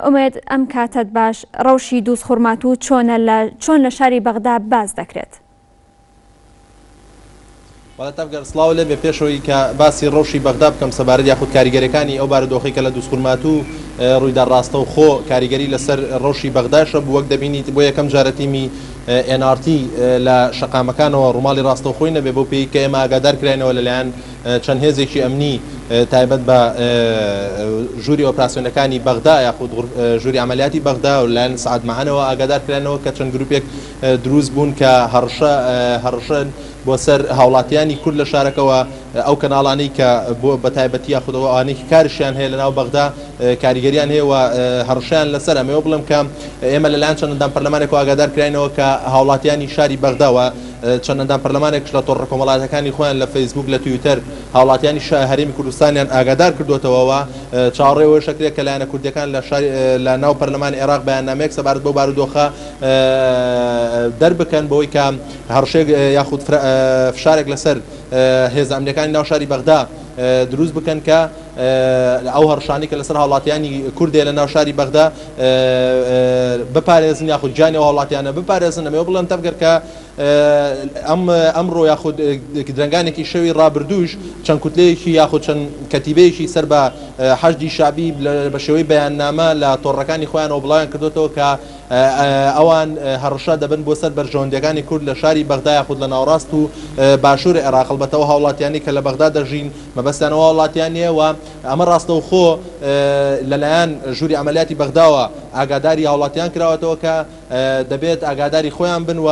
ئومێد ئەم کاتت باش ڕەوشی دووسخورمات و چۆن لە شاری بەغدا باز دەکرێت. تافگەر سڵاو لێ بێ پێشەوەی کە باسی ڕەوشی بەغدا بکەم سەبارەت یاخود کاریگەریەکانی ئەو بارودۆخی کە لە دووسخورمات و ڕوویدا ڕاستە و خۆ کاریگەری لەسەر ڕەوشی بەغداشە بوو وەک دەبینیت بۆ یەکەم جارە تیمی NRT لە شەقامەکانەوە ڕووماڵی ڕاستەوخۆی نەبێ بۆ پێی کە ئێمە ئاگادار کراینەوە لەلایەن چەند هێزێکی ئەمنی تایبەت بە ژووری ئۆپراسیۆنەکانی بەغدا یاخود ژووری عملیاتی بەغدا و لەلایەن سعد مەعانەوە ئاگادار کرانەوە کە چەند گروپێک دروست بوون کە هەڕشە بۆ سەر هاوڵاتیانی کورد لە شارەکەەوە ئەو کەناڵانەی کە بۆ بەتایبەتی یاخودەوە ئەوانەی کارشیان هەیە لەناو بەغدا کاریگەریان هەیە و هەڕشیان لەسەر ئەمەوە بڵم کە ئێمە لەلایەن چەندەندام پەرلەمانێک ئاگادار کراینەوە کە هاوڵاتیانی شاری بەغداوە چەندەندام پەرلەمانێکش لە تۆڕە کۆمەڵاتەکانی خۆیان لە فەیسبوک لە تویتەر هاوڵاتیانی هەرێمی کوردستانیان ئاگادار کردوتەوەوە چاڕێەوە شکرێک کە لایەنە کوردەکان لە ناو پەرلەمانی عێراق بەیاننامەیەک سەبارەت بۆ بارودۆخە دەربکەن بۆی کە هەڕشێک یاخود فشارێک لەسەر هێز ئەمنیەکانی ناو شاری بەغدا دروست بکەن کە ئەو هەڕشانی کە لەسەر هاوڵاتیانی کوردێ لە ناو شاری بەغدا بپارێزن یاخود جانی هاوڵاتیانە بپارێزن ئەمێ بڵێن تەفگەر کە ئەمڕۆ یاخود درنگانێکی شەوی ڕابردووش چەند کوتلەیەکی یاخود چەند کەتیبەیەکی سەر بە حەشدی شابی بە شێوەی بەیاننامە لە تۆڕەکانی خۆیانەوە بڵاویان کردوتەوە کە ئەوان هەڕشە دەبن بۆ سەر بەرژەوەندەکانی کورد لە شاری بەغدا یاخود لە ناوڕاست و باشووری عێراق بەتەوە هاوڵاتیانی کە لە بەغدا دەژین مەبەستیانەوە هاوڵاتیانیە و ئەمە ڕاستەوخۆ لەلایەن ژووری عملیاتی بەغداوە ئاگاداری هاوڵاتیان کراوەتەوە کە دەبێت ئاگاداری خۆیان بن و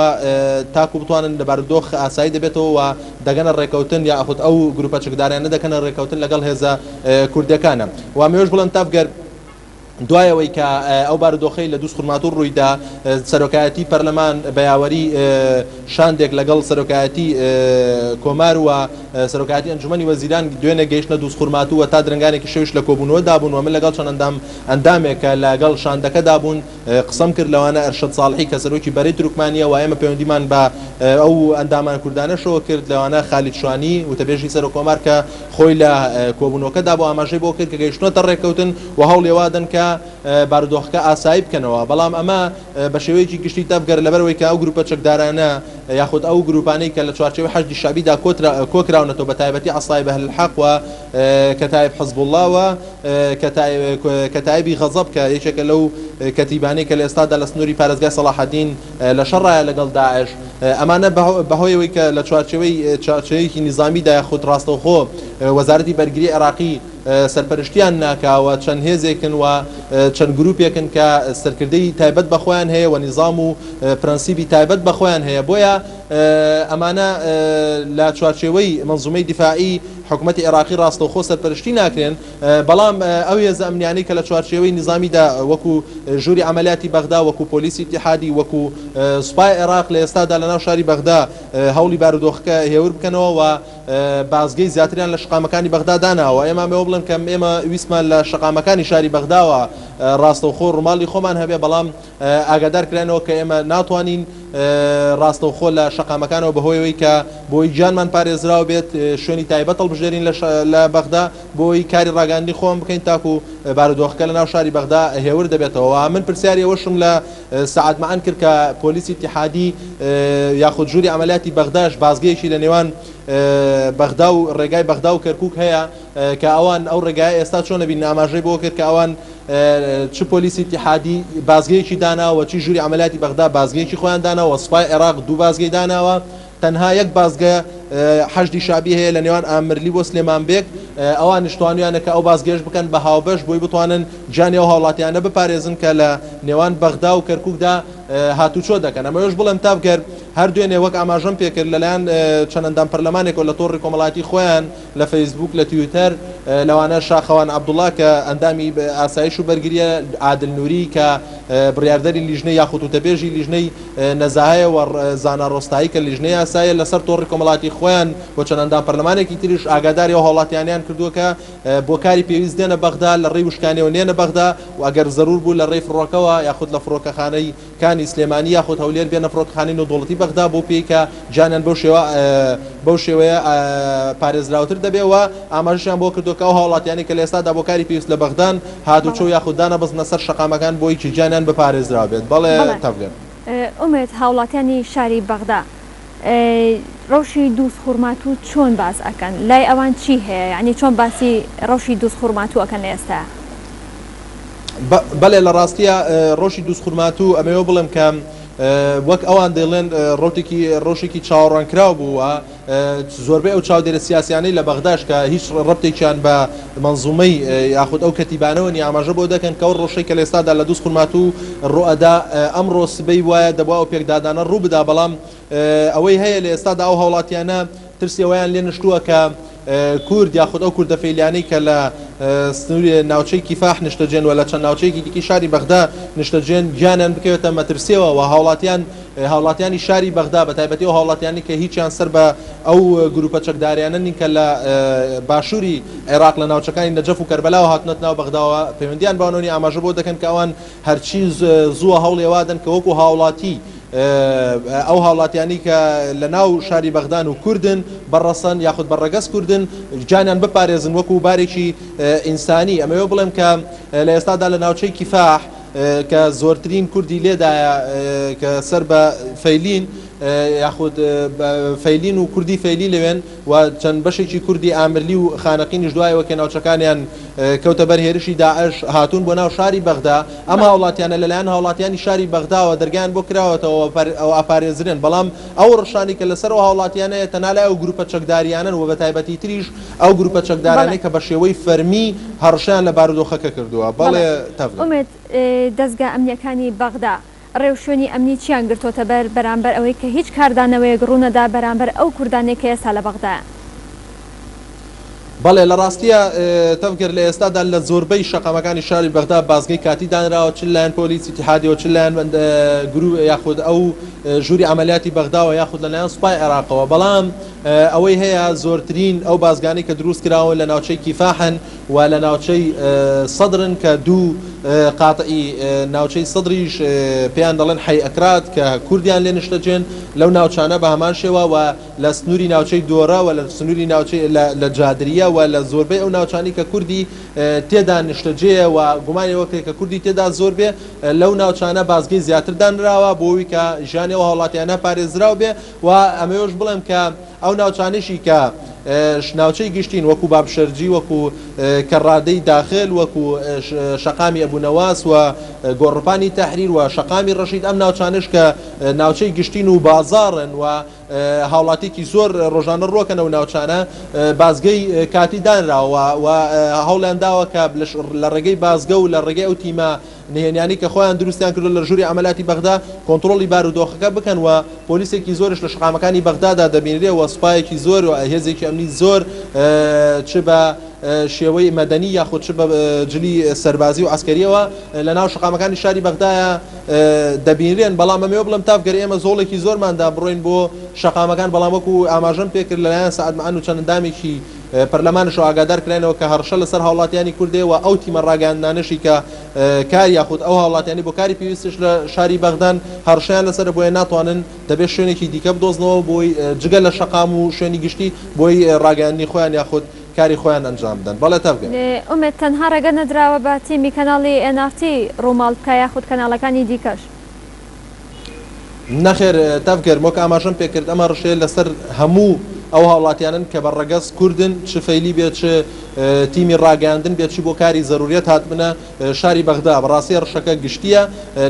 تاکو بتوانن لە بارودۆخ ئاسایی دەبێتەوە و دەگەنە ڕێکەوتن یاخود ئەو گروپە چەکدارانە دەکەنە ڕێکەوتن لەگەڵ هێزە کوردەکانە و ئەمێش بڵێن تافگەر دوایەوەی کە ئەو بارودۆخەی لە دووسخورمات و ڕوویدا سەرۆکایەتی پەرلەمان بەیاوەری شاندێک لەگەڵ سەرۆکایەتی کۆمار و سەرۆکایەتی ئەنجومەنی وەزیران دوێنێ گەیشتە دووسخورمات و تا درنگانێکی شەویش لە کۆبوونەوە دابوون و من لەگەڵ چەند ئەندامێک کە لەگەڵ شاندەکە دابوون قسەم کرد لەوانە ئەرشەد ساڵحی کە سەرۆکی بەرەی تورکمانیە و ئێمە پەیوەندیمان بە ئەو ئەندامان کوردانەشەوە کرد لەوانە خالید شوانی وتەبێژی سەرۆک کۆمار کە خۆی لە کۆبوونەوەکەدا بۆ ئاماژەی بۆ کرد کە گەیشتنەوە ڕێکەوتن و هەوڵێوادن کە بارودۆخەکە ئاسایی بکەنەوە بەڵام ئەمە بە شێوەیەکی گشتی تەبگەر لەبەرەوەی کە ئەو گروپە چەکدارانە یاخود ئەو گروپانەی کە لە چوارچێوەی حەشدی شابیدا کۆکراونەتەوە بە تایبەتی عەسای بەهل الحەق و کەتایب حزب الله و کەتایبی غەزەب کە یەکێکە لەو کەتیبانەی کە لە ئێستادا لە سنووری پارێزگای سەلاحەدین لە شەڕایە لەگەڵ داعش ئەمانە بەهۆیەوەی کە لە چوارچێوەیەکی نیزامیدا یاخود ڕاستەوخۆ وەزارەتی بەرگری عێراقی سەرپەرشتیان ناکاوە چەند هێزێکن و چەند گروپێکن کە سەرکردەی تایبەت بەخۆیان هەیە و نیزام و پرەنسیبی تایبەت بەخۆیان هەیە بۆیە ئەمانە لە چوارچێوەی منزومەی دیفاعی حکوومەتی عێراقی ڕاستەوخۆ سەرپەرشتی ناکرێن بەڵام ئەو هێزە ئەمنیانەی کە لە چوارچێوەی نظامیدا وەکو ژووری عملیاتی بەغدا وەکو پۆلیسی اتحادی وەکو سوپای عێراق لە ئێستادا لەناو شاری بەغدا هەوڵی بارودۆخەکە هێور بکەنەوە و بازگەی زیاتریان لە شقامەکانی بەغدا داناوە ئێمە بڵێن کە ئێمە ویسمان لە شقامەکانی شاری بەغداوە ڕاستەوخۆ ڕووماڵی خۆمان هەبێ بەڵام ئاگادار کرانەوە کە ئێمە ناتوانین ڕاستەوخۆ لە شقامەکانەوە بەهۆیەوەی کە بۆی گیانمان پارێزراو بێت شوێنی تایبەت هەڵبژێرین لە بەغدا بۆی کاری ڕاگەاندنی خۆم بکەین تاکو بارودۆخەکە لە ناو شاری بەغدا هێور دەبێتەوە من پرسیاری ئەوەشم لە سعد مەعان کرد کە پۆلیسی اتحادی یاخود ژووری عملیاتی بەغداش بازگەیەکی لە نێوان بەغدا و ڕێگای بەغدا و کەرکووک هەیە کە ئەوان ئەو ڕێگای ئێستا چۆن نەبین ئاماژەی بۆ کرد کە ئەوان چ پۆلیسی اتحادی بازگەیەکی داناوە چی ژووری عملیاتی بەغدا بازگەیەکی خۆیان داناوە سوپای عێراق دوو بازگەی داناوە تەنها یەک بازگە حەشدی شابی هەیە لە نێوان ئامرلی بۆ سلێمانبێک ئەوان نیشتوانیانە کە ئەو بازگەیش بکەن بە هاوبەش بۆی بتوانن جانی ئەو هاوڵاتیانە بپارێزن کە لە نێوان بەغدا و کەرکووکدا هاتوچۆ دەکەن ئەمەش بڵێم تافگەر هەردوێنێ وەک ئاماژەم پێکرد لەلایەن چەندەندام پەرلەمانێک لە تۆڕی کۆمەڵاتی خۆیان لە فەیسبوک لە تویتەر لەوانە شاخەوان عەبدوڵڵا کە ئەندامی ئاسایش و بەرگریە عادل نووری کە بڕیاردەری لیژنەی یاخود وتەبێژی لیژنەی نەزاهەیە و زانا ڕۆستایی کە لیژنەی ئاسایە لەسەر تۆڕی کۆمەڵاتی خۆیان بۆ چەندەندام پەرلەمانێکی تریش ئاگاداری ئەو هاوڵاتیانیان کردووە کە بۆ کاری پێویست دێنە بەغدا لە ڕێی وشکانەوە نێنە بەغدا و ئەگەر زەرور بوو لە ڕێی فڕۆکەوە یاخود لە فڕۆکەخانەی کانی سلێمانی یاخود هەولێر بێنە فڕۆکەخانەی نێودوڵەتی بەغدا بۆ پێی کە جانیان بەو شێوەیە پارێزراوتر دەبێ و ئاماژیان بۆ کردو کە ئەو هاوڵاتیانی کە لە ئێستادا بۆ کاری پێویست لە بەغدان هاتوچۆ یاخوددانە بەزنە سەر شەقامەکان بۆی جیانیان بپارێزرا بێت. بەڵێ تەفگەر ئومێد هاوڵاتیانی شاری بەغدا ڕەوشی دووسخورمات و چۆن باس ئەکەن لای ئەوان چی هەیە یعنی چۆن باسی ڕەوشی دووسخورمات و ئەکەن لە ئێستا؟ بەڵێ لە ڕاستیە ڕۆژی دووسخورمات و ئەمەوە بڵم کە وەک ئەوان دەڵێن ڕۆژێکی چاوەڕوانکراو بووە زۆربەی ئەو چاودێرە سیاسیانەی لە بەغداش کە هیچ ڕەبتێکیان بە منزومەی یاخود ئەو کەتیبانەوە نی ئاماژە بۆ دەکەن کە ئەو ڕۆژەی کە لە ئێستادا لە دووسخورمات و ڕۆئەدا ئەمڕۆ سبەی وایە دەبوا ئەو پێکدادانە ڕوو بدا بەڵام ئەوەی هەیە لە ئێستادا ئەو هاوڵاتیانە ترسیەوەیان لێ نشتووە کە کورد یاخود ئەو کوردە فەیلیانەی کە لە سنووری ناوچەی کیفاح نیشتەجێن و لە چەند ناوچەیەکی دیکەی شاری بەغدا نیشتەجێن گیانیان بکەوێتە مەترسیەوە و هاوڵاتیانی شاری بەغدا بە تایبەتی و هاوڵاتیانی کە هیچیان سەر بە ئەو گروپە چەکداریانە نین کە لە باشووری عێراق لە ناوچەکانی نەجەف و کەربەلا و هاتنەت ناو بەغداوە پەیوەندیان باوەنەوەی ئاماژە بۆ دەکەن کە ئەوان هەرچی زووە هەوڵێوادن کە وەکو هاوڵاتی ئەو هاوڵاتیانی کە لە ناو شاری بەغدان و کوردن بەڕەسەن یاخود بەڕەگەز کوردن جانیان بپارێزن وەکو بارێکی ئینسانی. ئەمەوە بڵێم کە لە ئێستادا لە ناوچەی کیفاح کە زۆرترین کوردی لێدایە کە سەر بە فەیلین یاخود فەیلین و کوردی فەیلی لەوێن و چەند بەشێکی کوردی ئامرلی و خانەقینیش دوایەوە کە ناوچەکانیان کەوتە بەر هێرشی داعش هاتوون بۆ ناو شاری بەغدا. ئەم هاوڵاتیانە لەلایەن هاوڵاتیانی شاری بەغداوە دەرگیان بۆ کراوەتەوە ئەو ئاپارێزرێن بەڵام ئەو ڕشانی کە لەسەر و هاوڵاتیانەیە تەنالای ئەو گروپە چەکداریانن و بە تایبەتی تریش ئەو گروپە چەکدارانەی کە بە شێوەی فەرمی هەڕشیان لە بارودۆخەکە کردووە. بەڵێ ئومێد دەستگا ئەمنیەکانی بەغدا ڕێوشێنی ئەمنی چیان گرتوتە بەرامبەر ئەوەی کە هیچ کاردانەوەیەک ڕوونەدا بەرامبەر ئەو کوردانێک کە ئێستا لە بەغدایە؟ بەڵێ لە ڕاستیە تەفگەر لە ئێستادا لە زۆربەی شەقامەکانی شاری بەغدا بازگەی کاتی دانراوە چ لایەن پۆلیسی ئیتیحادیەوە چ لایەن گروپ یاخود ئەو ژووری عملیاتی بەغداوە یاخود لەلایەن سوپای عێراقەوە بەڵام ئەوەی هەیە زۆرترین ئەو بازگانی کە دروست کراون لە ناوچەی کیفاحن و لە ناوچەی سەدرن کە دوو قاتعی ناوچەی سەدریش پێیان دەڵێن حەی ئەکراد کە کوردیان لێ نیشتەجێن لەو ناوچانە بە هەمان شێوە و لە سنووری ناوچەی دۆرە و لە سنووری ناوچەی لە جادریە و لە زۆربەی ئەو ناوچانی کە کوردی تێدا نیشتەجێە و گومانیەوە کە کوردی تێدا زۆر بێ لەو ناوچانە بازگەی زیاتر دانراوە بۆەوەی کە ژیانەوە هاوڵاتیانە پارێزراو بێ و ئەمەوەش بڵێم کە ئەو ناوچانشی کە ناوچەی گشتین وەکو بابشەرجی وەکو کەڕادەی داخل وەکو شەقامی ئەبوونەواس و گۆڕپانی تەحریر و شەقامی ڕەشید ئەم ناوچانش کە ناوچەی گشتین و بازاڕن و هاوڵاتێکی زۆر ڕۆژانە ڕۆکەنە و ناوچانە بازگەی کاتی دانراوە و هەوڵیان داوە کە لە ڕێگەی بازگە و لە ڕێگەی ئەو تیمە نهێنیانی کە خۆیان دروستیان کردو لە ژووری عملیاتی بەغدا کۆنتڕۆڵی بارودۆخەکە بکەن و پۆلیسێکی زۆرش لە شەقامەکانی بەغدادا دەبینرێ و سوپایەکی زۆر و هێزێکی ئەمنی زۆر چ بە شێوەی مەدەنی یاخود چ بە جلی سەربازی و عسکەریەوە لە ناو شەقامەکانی شاری بەغدایە دەبینرێن. بەڵام ئەمەوە بڵم تافگەر ئێمە زۆڵێکی زۆرماندا بڕۆین بۆ شەقامەکان بەڵام وەکو ئاماژەم پێکرد لەلایەن سەعەد مەعەن و چەندەندامێکی پەرلەمانش ئاگادار کرێنەوە کە هەرشە لەسەر هاوڵاتیانی کوردێەوە ئەو تیمە ڕاگەاندانشی کە کار یاخود ئەو هاوڵاتیانی بۆ کاری پێویستش لە شاری بەغدان هەرشیان لەسەر بۆیە ناتوانن دەبێت شوێنێکی دیکە بدۆزنەوە بۆی جگە لە شەقام و شوێنی گشتی بۆی ڕاگەاندنی خۆیان یاخود کاری خۆیان ئەنجام بدەن. بەڵێ تەفگەر ئومێد تەنها ڕێگە نەدراوە بە تیمی کەناڵی NRT ڕووماڵ بکە یاخود کەناڵەکانی دیکەش؟ نەخێر تەفگەر وەک ئاماژەم پێکرد ئەمە ڕشێ لەسەر هەموو ئەو هاوڵاتیانن کە بە ڕەگەز کوردن چ فەیلی بێت چ تیمی ڕاگەاندن بێت چی بۆ کاری زەروریەت هاتبنە شاری بەغدا. بەڕاستی ڕشەکە گشتیە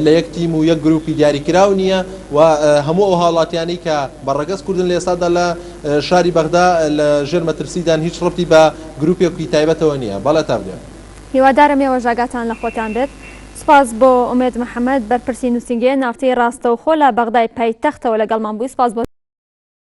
لە یەک تیم و یەک گروپی دیاریکراو نییە و هەموو ئەو هاوڵاتیانی کە بە ڕەگەز کوردن لە ئێستادا لە شاری بەغدا لە ژێر مەترسیدان هیچ ڕەبتی بە گروپێکی تایبەتەوە نییە. بەڵێ تەفگەر هیوادارم ئێوە ژاگاتان لە خۆتان بێت. سپاس بۆ ئومێد محەممەد بەرپرسی نووسنگێ ناوتەی ڕاستەوخۆ لە بەغدای پایتەختەوە لەگەڵمان بووی. سپاس بۆ